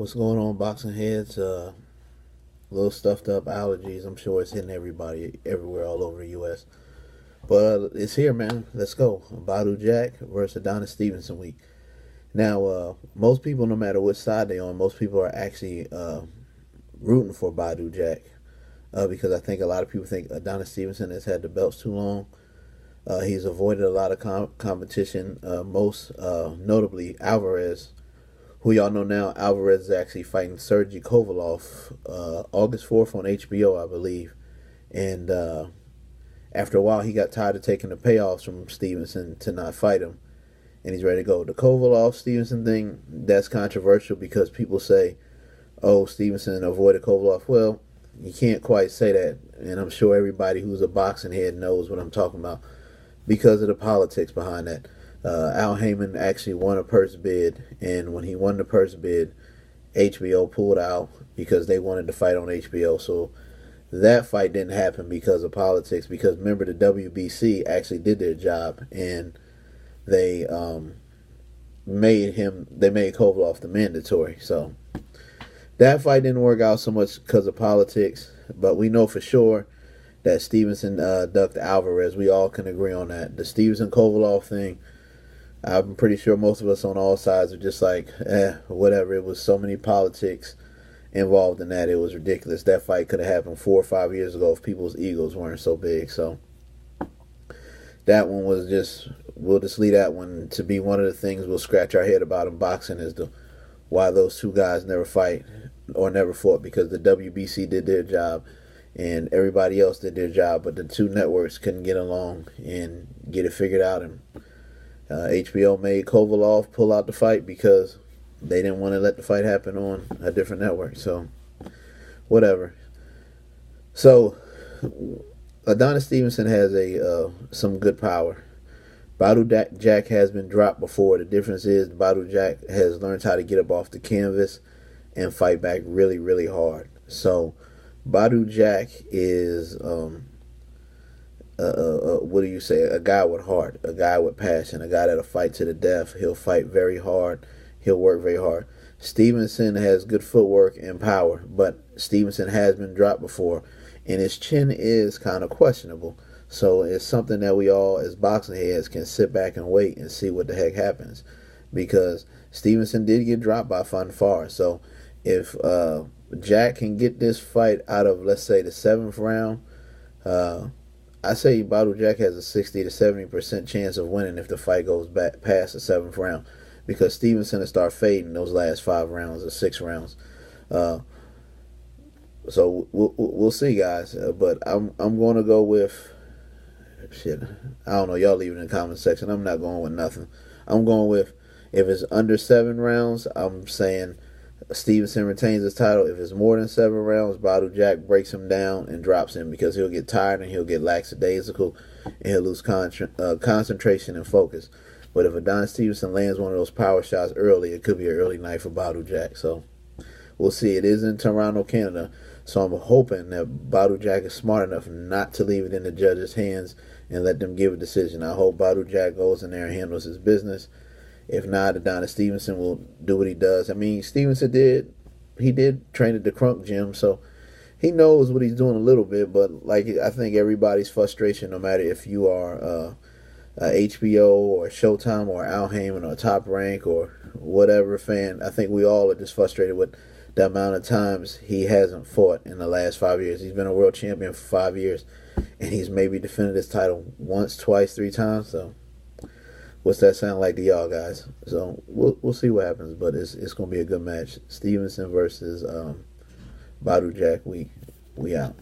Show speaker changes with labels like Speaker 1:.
Speaker 1: What's going on, boxing heads? Little stuffed up allergies. I'm sure it's hitting everybody everywhere all over the U.S. But it's here, man. Let's go. Badou Jack versus Adonis Stevenson week. Now, most people, no matter which side they're on, most people are actually rooting for Badou Jack because I think a lot of people think Adonis Stevenson has had the belts too long. He's avoided a lot of competition, most notably Alvarez, who y'all know now. Alvarez is actually fighting Sergey Kovalov August 4th on HBO, I believe. And after a while, he got tired of taking the payoffs from Stevenson to not fight him. And he's ready to go. The Kovalov-Stevenson thing, that's controversial because people say, oh, Stevenson avoided Kovalov. Well, you can't quite say that. And I'm sure everybody who's a boxing head knows what I'm talking about because of the politics behind that. Al Heyman actually won a purse bid, and when he won the purse bid, HBO pulled out because they wanted to fight on HBO. So that fight didn't happen because of politics. Because remember, the WBC actually did their job, and they made Kovalov the mandatory. So that fight didn't work out so much because of politics, but we know for sure that Stevenson ducked Alvarez. We all can agree on that. The Stevenson Kovalov thing, I'm pretty sure most of us on all sides are just like, whatever. It was so many politics involved in that. It was ridiculous. That fight could have happened 4 or 5 years ago if people's egos weren't so big. So that one was just, we'll just leave that one to be one of the things we'll scratch our head about in boxing is why those two guys never fight or never fought, because the WBC did their job and everybody else did their job, but the two networks couldn't get along and get it figured out. And HBO made Kovalov pull out the fight because they didn't want to let the fight happen on a different network. So, whatever. So, Adonis Stevenson has some good power. Badou Jack has been dropped before. The difference is Badou Jack has learned how to get up off the canvas and fight back really, really hard. So, Badou Jack is what do you say? A guy with heart, a guy with passion, a guy that'll fight to the death. He'll fight very hard. He'll work very hard. Stevenson has good footwork and power, but Stevenson has been dropped before, and his chin is kind of questionable. So it's something that we all, as boxing heads, can sit back and wait and see what the heck happens, because Stevenson did get dropped by Fanfare. So if Jack can get this fight out of, let's say, the 7th round, I say Badou Jack has a 60 to 70% chance of winning if the fight goes back past the 7th round, because Stevenson will start fading those last 5 rounds or 6 rounds. So we'll see, guys. But I'm going to go with shit. I don't know. Y'all leave it in the comment section. I'm not going with nothing. I'm going with, if it's under 7 rounds, I'm saying Stevenson retains his title. If it's more than 7 rounds, Badou Jack breaks him down and drops him, because he'll get tired and he'll get lackadaisical and he'll lose concentration and focus. But if Adonis Stevenson lands one of those power shots early, it could be an early night for Badou Jack. So we'll see. It is in Toronto, Canada. So I'm hoping that Badou Jack is smart enough not to leave it in the judges' hands and let them give a decision. I hope Badou Jack goes in there and handles his business. If not, Adonis Stevenson will do what he does. I mean, Stevenson did train at the Crunk gym, so he knows what he's doing a little bit. But like, I think everybody's frustration, no matter if you are HBO or Showtime or Al Heyman or Top Rank or whatever fan, I think we all are just frustrated with the amount of times he hasn't fought in the last 5 years. He's been a world champion for 5 years, and he's maybe defended his title once, twice, 3 times. So what's that sound like to y'all guys? So we'll see what happens, but it's gonna be a good match. Stevenson versus Badou Jack. We out.